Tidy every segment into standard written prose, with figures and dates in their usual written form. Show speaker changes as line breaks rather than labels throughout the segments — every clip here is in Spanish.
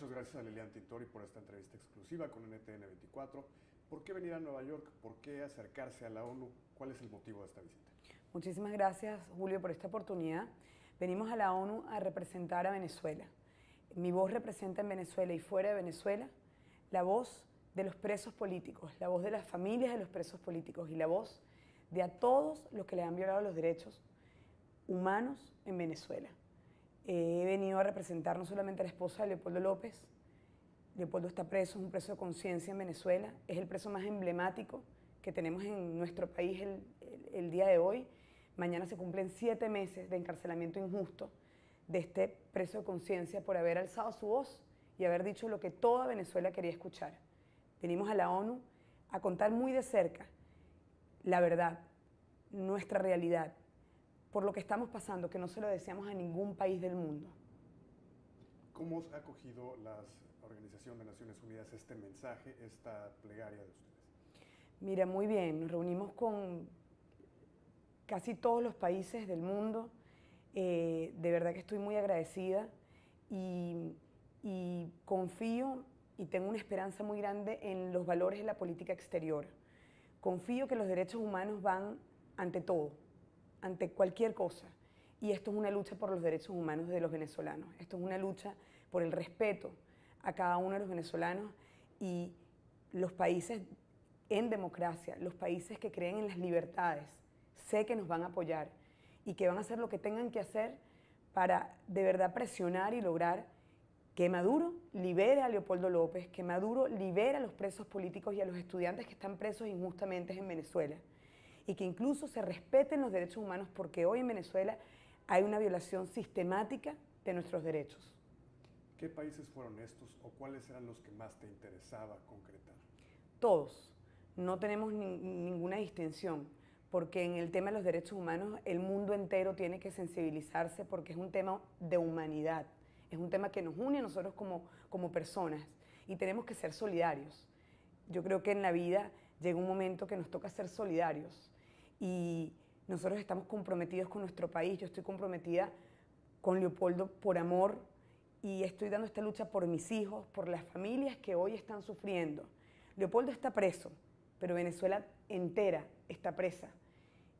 Muchas gracias a Lilian Tintori por esta entrevista exclusiva con NTN 24. ¿Por qué venir a Nueva York? ¿Por qué acercarse a la ONU? ¿Cuál es el motivo de esta visita?
Muchísimas gracias, Julio, por esta oportunidad. Venimos a la ONU a representar a Venezuela. Mi voz representa en Venezuela y fuera de Venezuela la voz de los presos políticos, la voz de las familias de los presos políticos y la voz de a todos los que le han violado los derechos humanos en Venezuela. He venido a representar no solamente a la esposa de Leopoldo López. Leopoldo está preso, es un preso de conciencia en Venezuela, es el preso más emblemático que tenemos en nuestro país el día de hoy. Mañana se cumplen 7 meses de encarcelamiento injusto de este preso de conciencia por haber alzado su voz y haber dicho lo que toda Venezuela quería escuchar. Venimos a la ONU a contar muy de cerca la verdad, nuestra realidad, por lo que estamos pasando, que no se lo deseamos a ningún país del mundo.
¿Cómo ha acogido la Organización de Naciones Unidas este mensaje, esta plegaria de ustedes?
Mira, muy bien, nos reunimos con casi todos los países del mundo. De verdad que estoy muy agradecida y confío y tengo una esperanza muy grande en los valores de la política exterior. Confío que los derechos humanos van ante todo, ante cualquier cosa. Y esto es una lucha por los derechos humanos de los venezolanos. Esto es una lucha por el respeto a cada uno de los venezolanos y los países en democracia, los países que creen en las libertades, sé que nos van a apoyar y que van a hacer lo que tengan que hacer para de verdad presionar y lograr que Maduro libere a Leopoldo López, que Maduro libere a los presos políticos y a los estudiantes que están presos injustamente en Venezuela y que incluso se respeten los derechos humanos porque hoy en Venezuela hay una violación sistemática de nuestros derechos.
¿Qué países fueron estos o cuáles eran los que más te interesaba concretar?
Todos, no tenemos ninguna distinción, porque en el tema de los derechos humanos el mundo entero tiene que sensibilizarse porque es un tema de humanidad, es un tema que nos une a nosotros como personas y tenemos que ser solidarios. Yo creo que en la vida llega un momento que nos toca ser solidarios y nosotros estamos comprometidos con nuestro país. Yo estoy comprometida con Leopoldo por amor y estoy dando esta lucha por mis hijos, por las familias que hoy están sufriendo. Leopoldo está preso, pero Venezuela entera está presa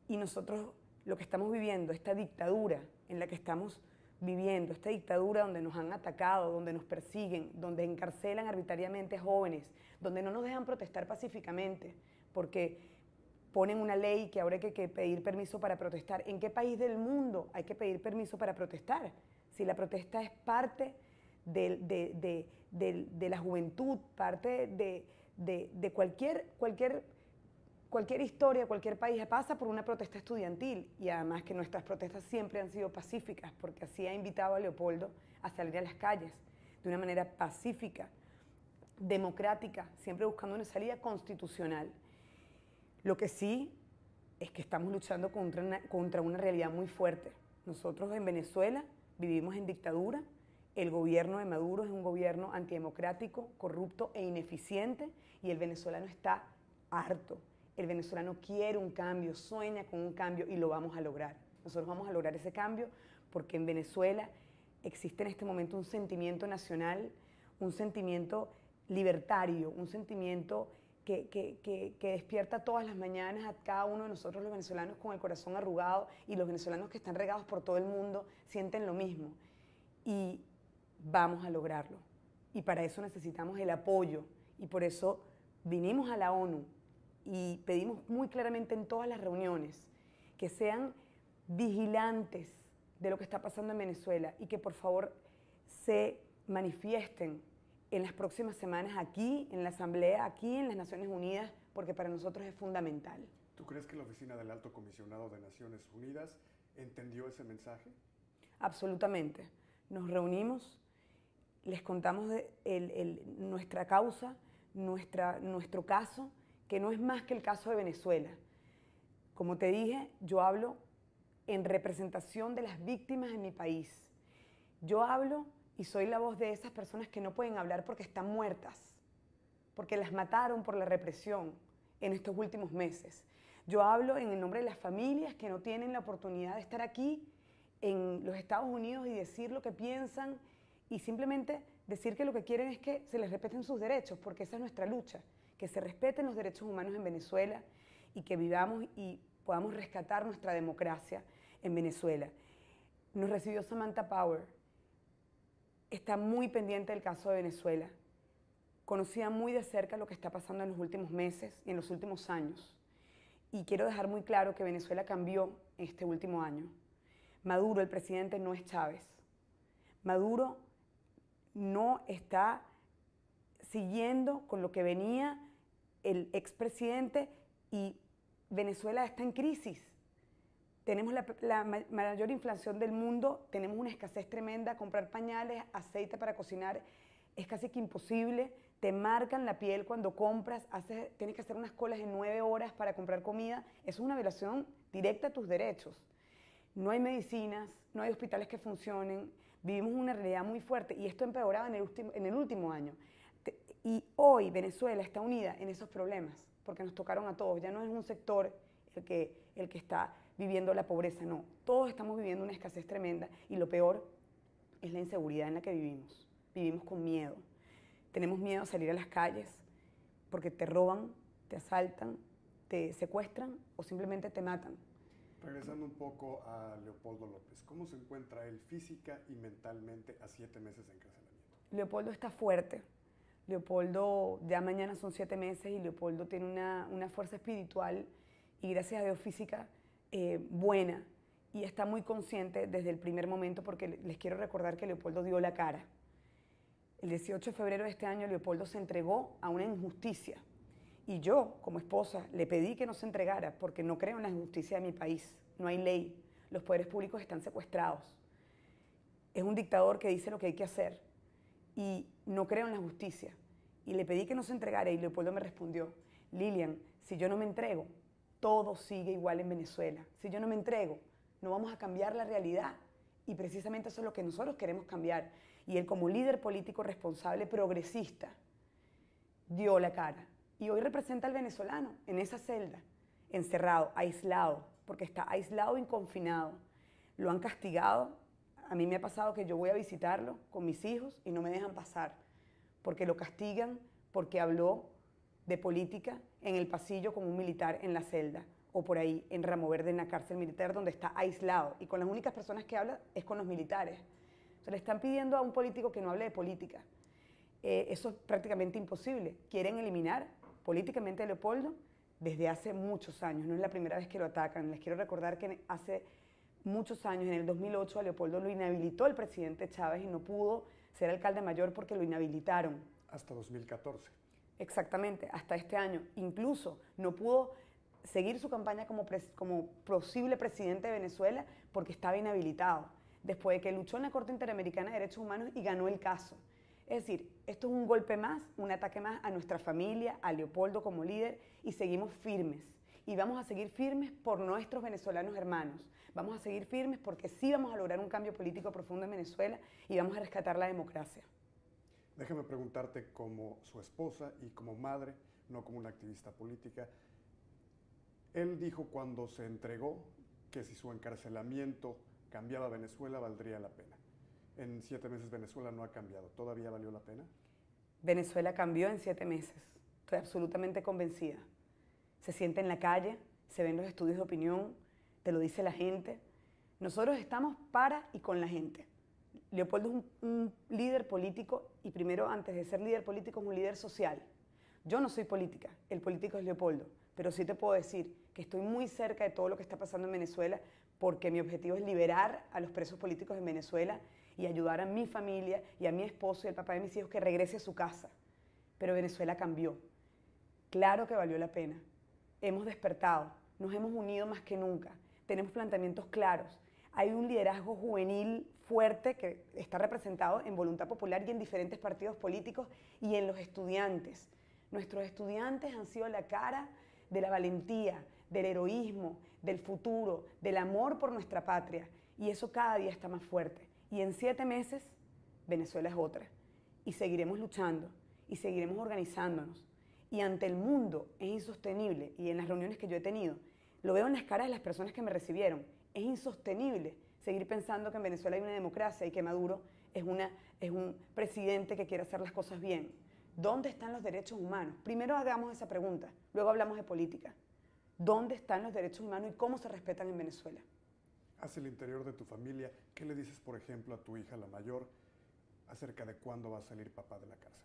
y nosotros lo que estamos viviendo, esta dictadura en la que estamos viviendo, esta dictadura donde nos han atacado, donde nos persiguen, donde encarcelan arbitrariamente jóvenes, donde no nos dejan protestar pacíficamente, porque ponen una ley que ahora hay que pedir permiso para protestar. ¿En qué país del mundo hay que pedir permiso para protestar? Si la protesta es parte de la juventud, parte de cualquier historia, cualquier país pasa por una protesta estudiantil y además que nuestras protestas siempre han sido pacíficas porque así ha invitado a Leopoldo a salir a las calles de una manera pacífica, democrática, siempre buscando una salida constitucional. Lo que sí es que estamos luchando contra una realidad muy fuerte. Nosotros en Venezuela vivimos en dictadura, el gobierno de Maduro es un gobierno antidemocrático, corrupto e ineficiente y el venezolano está harto. El venezolano quiere un cambio, sueña con un cambio y lo vamos a lograr. Nosotros vamos a lograr ese cambio porque en Venezuela existe en este momento un sentimiento nacional, un sentimiento libertario, un sentimiento que despierta todas las mañanas a cada uno de nosotros los venezolanos con el corazón arrugado y los venezolanos que están regados por todo el mundo sienten lo mismo y vamos a lograrlo. Y para eso necesitamos el apoyo y por eso vinimos a la ONU y pedimos muy claramente en todas las reuniones que sean vigilantes de lo que está pasando en Venezuela y que por favor se manifiesten en las próximas semanas aquí, en la Asamblea, aquí en las Naciones Unidas, porque para nosotros es fundamental.
¿Tú crees que la Oficina del Alto Comisionado de Naciones Unidas entendió ese mensaje?
Absolutamente. Nos reunimos, les contamos nuestra causa, nuestro caso, que no es más que el caso de Venezuela. Como te dije, yo hablo en representación de las víctimas en mi país. Yo hablo y soy la voz de esas personas que no pueden hablar porque están muertas, porque las mataron por la represión en estos últimos meses. Yo hablo en el nombre de las familias que no tienen la oportunidad de estar aquí en los Estados Unidos y decir lo que piensan y simplemente decir que lo que quieren es que se les respeten sus derechos, porque esa es nuestra lucha, que se respeten los derechos humanos en Venezuela y que vivamos y podamos rescatar nuestra democracia en Venezuela. Nos recibió Samantha Power, está muy pendiente del caso de Venezuela, conocía muy de cerca lo que está pasando en los últimos meses y en los últimos años. Y quiero dejar muy claro que Venezuela cambió este último año. Maduro, el presidente, no es Chávez. Maduro no está siguiendo con lo que venía el expresidente y Venezuela está en crisis. Tenemos la mayor inflación del mundo, tenemos una escasez tremenda, comprar pañales, aceite para cocinar es casi que imposible, te marcan la piel cuando compras, tienes que hacer unas colas de 9 horas para comprar comida, eso es una violación directa a tus derechos. No hay medicinas, no hay hospitales que funcionen, vivimos una realidad muy fuerte y esto empeoraba en el último año. Y hoy Venezuela está unida en esos problemas, porque nos tocaron a todos, ya no es un sector el que está viviendo la pobreza, no, todos estamos viviendo una escasez tremenda y lo peor es la inseguridad en la que vivimos. Vivimos con miedo. Tenemos miedo a salir a las calles porque te roban, te asaltan, te secuestran o simplemente te matan.
Regresando un poco a Leopoldo López, ¿cómo se encuentra él física y mentalmente a 7 meses de encarcelamiento?
Leopoldo está fuerte. Leopoldo, ya mañana son 7 meses y Leopoldo tiene una fuerza espiritual y gracias a Dios física buena y está muy consciente desde el primer momento porque les quiero recordar que Leopoldo dio la cara. El 18 de febrero de este año Leopoldo se entregó a una injusticia y yo, como esposa, le pedí que no se entregara porque no creo en la justicia de mi país. No hay ley, los poderes públicos están secuestrados. Es un dictador que dice lo que hay que hacer y no creo en la justicia. Y le pedí que no se entregara y Leopoldo me respondió, Lilian, si yo no me entrego, todo sigue igual en Venezuela. Si yo no me entrego, no vamos a cambiar la realidad y precisamente eso es lo que nosotros queremos cambiar. Y él como líder político responsable, progresista, dio la cara. Y hoy representa al venezolano en esa celda, encerrado, aislado, porque está aislado y confinado. Lo han castigado. A mí me ha pasado que yo voy a visitarlo con mis hijos y no me dejan pasar, porque lo castigan porque habló de política en el pasillo con un militar en la celda, o por ahí en Ramo Verde en la cárcel militar donde está aislado y con las únicas personas que habla es con los militares. O sea, le están pidiendo a un político que no hable de política. Eso es prácticamente imposible. Quieren eliminar políticamente a Leopoldo desde hace muchos años. No es la primera vez que lo atacan. Les quiero recordar que hace muchos años, en el 2008, a Leopoldo lo inhabilitó el presidente Chávez y no pudo ser alcalde mayor porque lo inhabilitaron.
Hasta 2014.
Exactamente, hasta este año. Incluso no pudo seguir su campaña como posible presidente de Venezuela porque estaba inhabilitado, después de que luchó en la Corte Interamericana de Derechos Humanos y ganó el caso. Es decir, esto es un golpe más, un ataque más a nuestra familia, a Leopoldo como líder, y seguimos firmes. Y vamos a seguir firmes por nuestros venezolanos hermanos. Vamos a seguir firmes porque sí vamos a lograr un cambio político profundo en Venezuela y vamos a rescatar la democracia.
Déjame preguntarte como su esposa y como madre, no como una activista política. Él dijo cuando se entregó que si su encarcelamiento cambiaba a Venezuela, valdría la pena. En 7 meses Venezuela no ha cambiado. ¿Todavía valió la pena?
Venezuela cambió en 7 meses. Estoy absolutamente convencida. Se siente en la calle, se ven los estudios de opinión, te lo dice la gente. Nosotros estamos para y con la gente. Leopoldo es un líder político y primero, antes de ser líder político, es un líder social. Yo no soy política, el político es Leopoldo, pero sí te puedo decir que estoy muy cerca de todo lo que está pasando en Venezuela porque mi objetivo es liberar a los presos políticos en Venezuela y ayudar a mi familia y a mi esposo y al papá de mis hijos que regrese a su casa. Pero Venezuela cambió. Claro que valió la pena. Hemos despertado, nos hemos unido más que nunca, tenemos planteamientos claros. Hay un liderazgo juvenil fuerte que está representado en Voluntad Popular y en diferentes partidos políticos y en los estudiantes. Nuestros estudiantes han sido la cara de la valentía, del heroísmo, del futuro, del amor por nuestra patria y eso cada día está más fuerte. Y en 7 meses Venezuela es otra y seguiremos luchando y seguiremos organizándonos. Y ante el mundo es insostenible y en las reuniones que yo he tenido, lo veo en las caras de las personas que me recibieron, es insostenible seguir pensando que en Venezuela hay una democracia y que Maduro es es un presidente que quiere hacer las cosas bien. ¿Dónde están los derechos humanos? Primero hagamos esa pregunta, luego hablamos de política. ¿Dónde están los derechos humanos y cómo se respetan en Venezuela?
Hacia el interior de tu familia, ¿qué le dices, por ejemplo, a tu hija, la mayor, acerca de cuándo va a salir papá de la cárcel?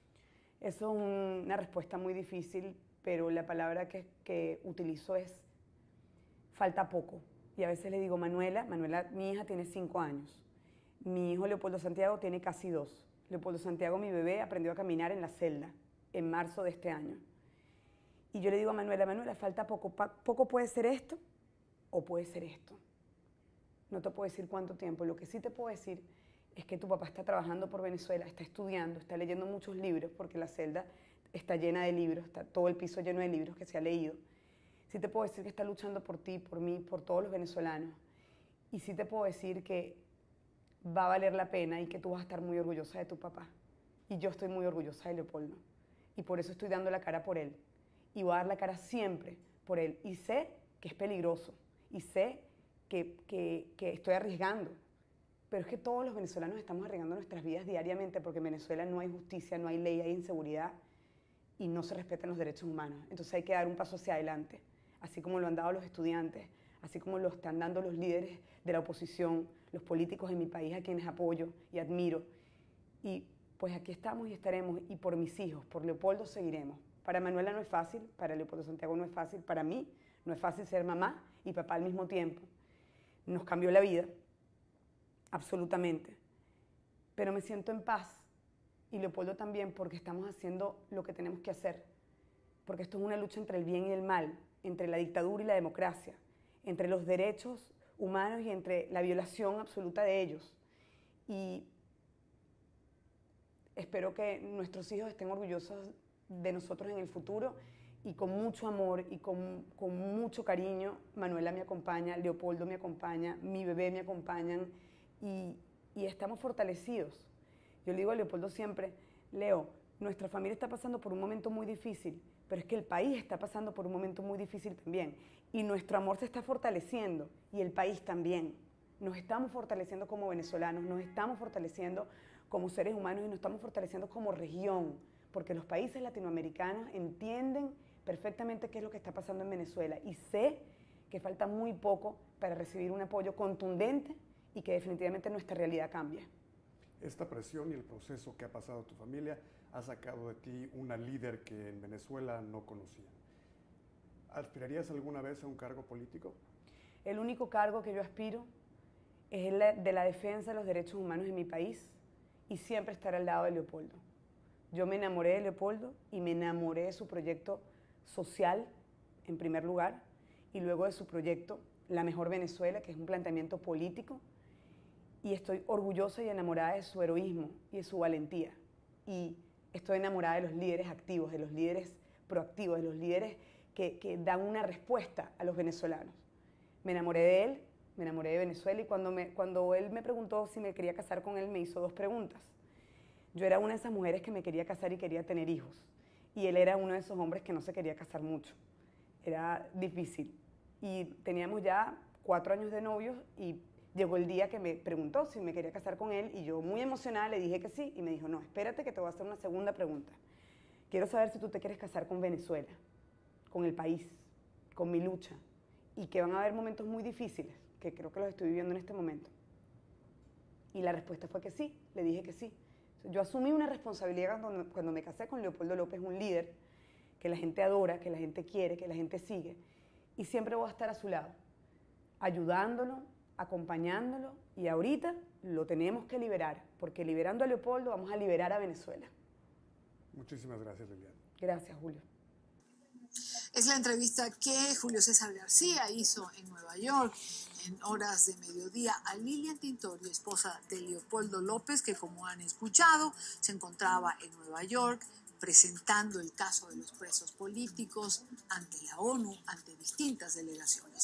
Eso es una respuesta muy difícil, pero la palabra que utilizo es falta poco. Y a veces le digo, Manuela, mi hija tiene 5 años. Mi hijo Leopoldo Santiago tiene casi 2. Leopoldo Santiago, mi bebé, aprendió a caminar en la celda en marzo de este año. Y yo le digo a Manuela, falta poco. Poco puede ser esto o puede ser esto. No te puedo decir cuánto tiempo. Lo que sí te puedo decir es que tu papá está trabajando por Venezuela, está estudiando, está leyendo muchos libros, porque la celda está llena de libros, está todo el piso lleno de libros que se ha leído. Sí te puedo decir que está luchando por ti, por mí, por todos los venezolanos. Y sí te puedo decir que va a valer la pena y que tú vas a estar muy orgullosa de tu papá. Y yo estoy muy orgullosa de Leopoldo. Y por eso estoy dando la cara por él. Y voy a dar la cara siempre por él. Y sé que es peligroso. Y sé que estoy arriesgando. Pero es que todos los venezolanos estamos arriesgando nuestras vidas diariamente porque en Venezuela no hay justicia, no hay ley, hay inseguridad y no se respetan los derechos humanos. Entonces hay que dar un paso hacia adelante, así como lo han dado los estudiantes, así como lo están dando los líderes de la oposición, los políticos en mi país a quienes apoyo y admiro. Y pues aquí estamos y estaremos, y por mis hijos, por Leopoldo seguiremos. Para Manuela no es fácil, para Leopoldo Santiago no es fácil, para mí no es fácil ser mamá y papá al mismo tiempo. Nos cambió la vida, absolutamente. Pero me siento en paz, y Leopoldo también, porque estamos haciendo lo que tenemos que hacer. Porque esto es una lucha entre el bien y el mal, entre la dictadura y la democracia, entre los derechos humanos y entre la violación absoluta de ellos. Y espero que nuestros hijos estén orgullosos de nosotros en el futuro y con mucho amor y con mucho cariño. Manuela me acompaña, Leopoldo me acompaña, mi bebé me acompañan y estamos fortalecidos. Yo le digo a Leopoldo siempre, Leo, nuestra familia está pasando por un momento muy difícil, pero es que el país está pasando por un momento muy difícil también. Y nuestro amor se está fortaleciendo y el país también. Nos estamos fortaleciendo como venezolanos, nos estamos fortaleciendo como seres humanos y nos estamos fortaleciendo como región, porque los países latinoamericanos entienden perfectamente qué es lo que está pasando en Venezuela y sé que falta muy poco para recibir un apoyo contundente y que definitivamente nuestra realidad cambie.
Esta presión y el proceso que ha pasado tu familia ha sacado de ti una líder que en Venezuela no conocía. ¿Aspirarías alguna vez a un cargo político?
El único cargo que yo aspiro es el de la defensa de los derechos humanos en mi país y siempre estar al lado de Leopoldo. Yo me enamoré de Leopoldo y me enamoré de su proyecto social, en primer lugar, y luego de su proyecto La Mejor Venezuela, que es un planteamiento político, y estoy orgullosa y enamorada de su heroísmo y de su valentía. Y estoy enamorada de los líderes activos, de los líderes proactivos, de los líderes que dan una respuesta a los venezolanos. Me enamoré de él, me enamoré de Venezuela y cuando él me preguntó si me quería casar con él, me hizo 2 preguntas. Yo era una de esas mujeres que me quería casar y quería tener hijos. Y él era uno de esos hombres que no se quería casar mucho. Era difícil. Y teníamos ya 4 años de novios y llegó el día que me preguntó si me quería casar con él y yo muy emocionada le dije que sí y me dijo, no, espérate que te voy a hacer una segunda pregunta. Quiero saber si tú te quieres casar con Venezuela, con el país, con mi lucha y que van a haber momentos muy difíciles, que creo que los estoy viviendo en este momento. Y la respuesta fue que sí, le dije que sí. Yo asumí una responsabilidad cuando me casé con Leopoldo López, un líder que la gente adora, que la gente quiere, que la gente sigue y siempre voy a estar a su lado, ayudándolo, acompañándolo y ahorita lo tenemos que liberar, porque liberando a Leopoldo vamos a liberar a Venezuela.
Muchísimas gracias, Liliana.
Gracias, Julio.
Es la entrevista que Julio César García hizo en Nueva York en horas de mediodía a Lilian Tintori, esposa de Leopoldo López, que como han escuchado se encontraba en Nueva York presentando el caso de los presos políticos ante la ONU, ante distintas delegaciones.